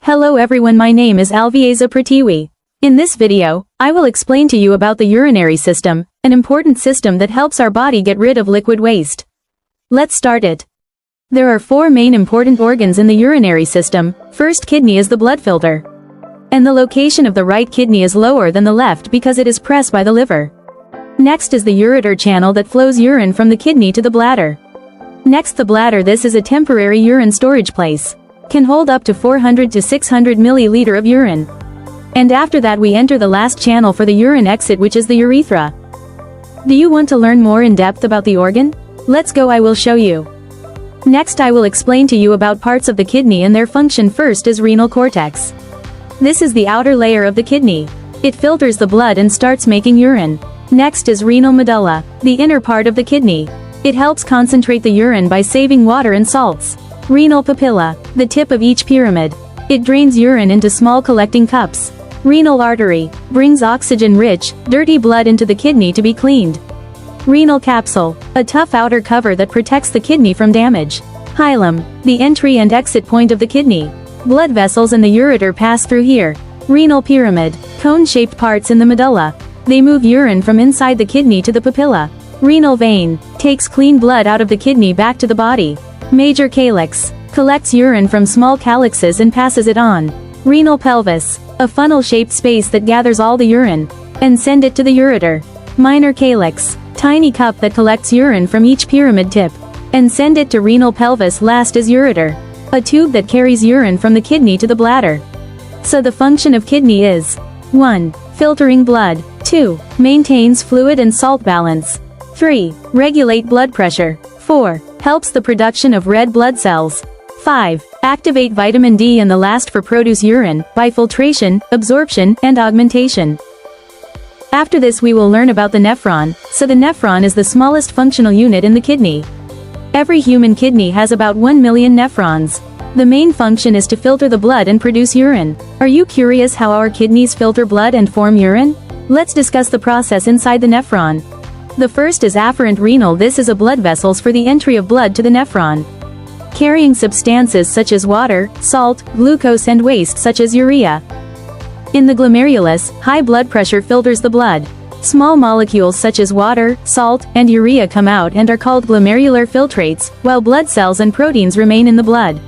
Hello everyone, my name is Alvieza Pratiwi. In this video, I will explain to you about the urinary system, an important system that helps our body get rid of liquid waste. Let's start it. There are four main important organs in the urinary system. First, kidney is the blood filter. And the location of the right kidney is lower than the left because it is pressed by the liver. Next is the ureter channel that flows urine from the kidney to the bladder. Next, the bladder. This is a temporary urine storage place. Can hold up to 400 to 600 milliliter of urine. And after that we enter the last channel for the urine exit, which is the urethra. Do you want to learn more in depth about the organ? Let's go, I will show you. Next I will explain to you about parts of the kidney and their function. First is renal cortex. This is the outer layer of the kidney. It filters the blood and starts making urine. Next is renal medulla, the inner part of the kidney. It helps concentrate the urine by saving water and salts. Renal papilla, the tip of each pyramid. It drains urine into small collecting cups. Renal artery, brings oxygen-rich, dirty blood into the kidney to be cleaned. Renal capsule, a tough outer cover that protects the kidney from damage. Hilum, the entry and exit point of the kidney. Blood vessels and the ureter pass through here. Renal pyramid, cone-shaped parts in the medulla. They move urine from inside the kidney to the papilla. Renal vein, takes clean blood out of the kidney back to the body. Major calyx, collects urine from small calyxes and passes it on. Renal pelvis, a funnel-shaped space that gathers all the urine and send it to the ureter. Minor calyx, tiny cup that collects urine from each pyramid tip and send it to renal pelvis. Last is ureter, a tube that carries urine from the kidney to the bladder. So the function of kidney is 1. Filtering blood. 2. Maintains fluid and salt balance. 3. Regulate blood pressure. 4. Helps the production of red blood cells. 5. Activate vitamin D, and the last for produce urine, by filtration, absorption, and augmentation. After this we will learn about the nephron. So the nephron is the smallest functional unit in the kidney. Every human kidney has about 1 million nephrons. The main function is to filter the blood and produce urine. Are you curious how our kidneys filter blood and form urine? Let's discuss the process inside the nephron. The first is afferent renal. This is a blood vessels for the entry of blood to the nephron, carrying substances such as water, salt, glucose and waste such as urea. In the glomerulus, high blood pressure filters the blood. Small molecules such as water, salt, and urea come out and are called glomerular filtrates, while blood cells and proteins remain in the blood.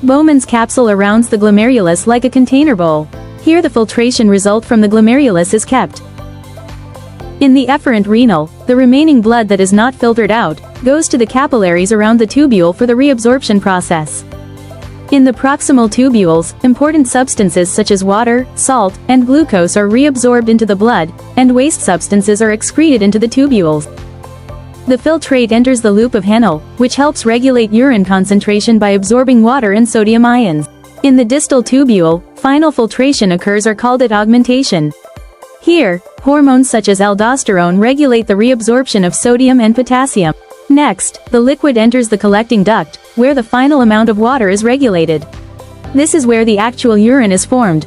Bowman's capsule surrounds the glomerulus like a container bowl. Here the filtration result from the glomerulus is kept. In the efferent renal, the remaining blood that is not filtered out goes to the capillaries around the tubule for the reabsorption process. In the proximal tubules, important substances such as water, salt, and glucose are reabsorbed into the blood, and waste substances are excreted into the tubules. The filtrate enters the loop of Henle, which helps regulate urine concentration by absorbing water and sodium ions. In the distal tubule, final filtration occurs, or called it augmentation. Here, hormones such as aldosterone regulate the reabsorption of sodium and potassium. Next, the liquid enters the collecting duct, where the final amount of water is regulated. This is where the actual urine is formed.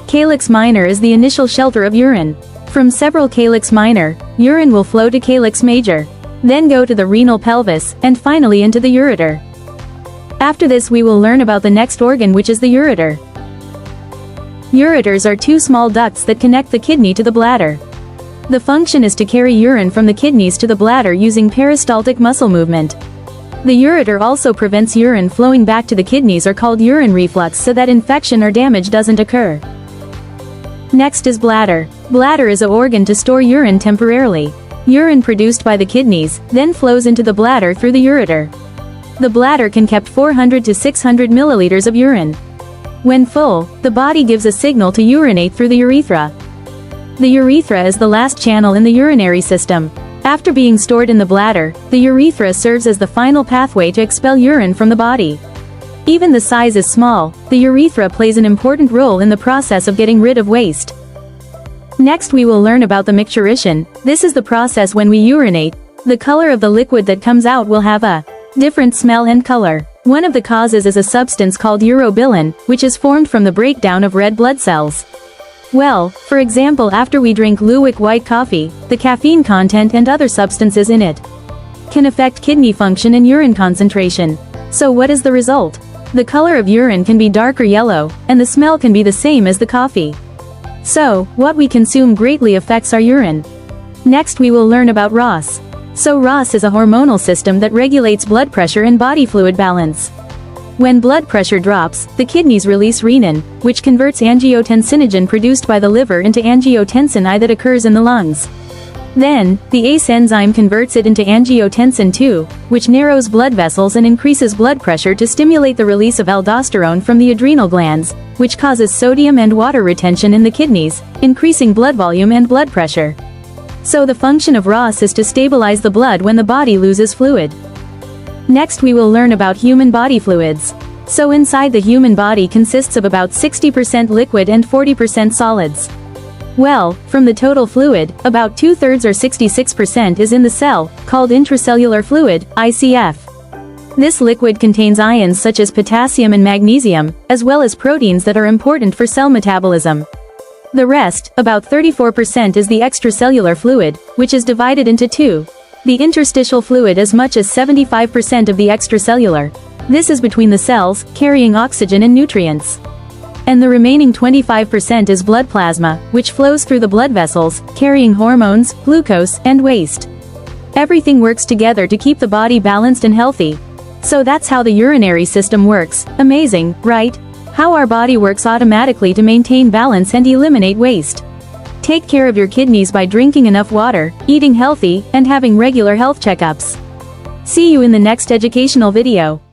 Calyx minor is the initial shelter of urine. From several calyx minor, urine will flow to calyx major, then go to the renal pelvis, and finally into the ureter. After this we will learn about the next organ, which is the ureter. Ureters are two small ducts that connect the kidney to the bladder. The function is to carry urine from the kidneys to the bladder using peristaltic muscle movement. The ureter also prevents urine flowing back to the kidneys, or called urine reflux, so that infection or damage doesn't occur. Next is bladder. Bladder is an organ to store urine temporarily. Urine produced by the kidneys then flows into the bladder through the ureter. The bladder can keep 400 to 600 milliliters of urine. When full, the body gives a signal to urinate through the urethra. The urethra is the last channel in the urinary system. After being stored in the bladder, the urethra serves as the final pathway to expel urine from the body. Even the size is small, the urethra plays an important role in the process of getting rid of waste. Next we will learn about the micturition. This is the process when we urinate. The color of the liquid that comes out will have a different smell and color. One of the causes is a substance called urobilin, which is formed from the breakdown of red blood cells. Well, for example, after we drink Luwak white coffee, the caffeine content and other substances in it can affect kidney function and urine concentration. So what is the result? The color of urine can be dark or yellow, and the smell can be the same as the coffee. So, what we consume greatly affects our urine. Next we will learn about RAAS. So RAAS is a hormonal system that regulates blood pressure and body fluid balance. When blood pressure drops, the kidneys release renin, which converts angiotensinogen produced by the liver into angiotensin I that occurs in the lungs. Then, the ACE enzyme converts it into angiotensin II, which narrows blood vessels and increases blood pressure to stimulate the release of aldosterone from the adrenal glands, which causes sodium and water retention in the kidneys, increasing blood volume and blood pressure. So the function of RAAS is to stabilize the blood when the body loses fluid. Next we will learn about human body fluids. So inside the human body consists of about 60% liquid and 40% solids. Well, from the total fluid, about 2/3 or 66% is in the cell, called intracellular fluid, ICF. This liquid contains ions such as potassium and magnesium, as well as proteins that are important for cell metabolism. The rest, about 34% is the extracellular fluid, which is divided into two. The interstitial fluid as much as 75% of the extracellular. This is between the cells, carrying oxygen and nutrients. And the remaining 25% is blood plasma, which flows through the blood vessels, carrying hormones, glucose, and waste. Everything works together to keep the body balanced and healthy. So that's how the urinary system works. Amazing, right? How our body works automatically to maintain balance and eliminate waste. Take care of your kidneys by drinking enough water, eating healthy, and having regular health checkups. See you in the next educational video.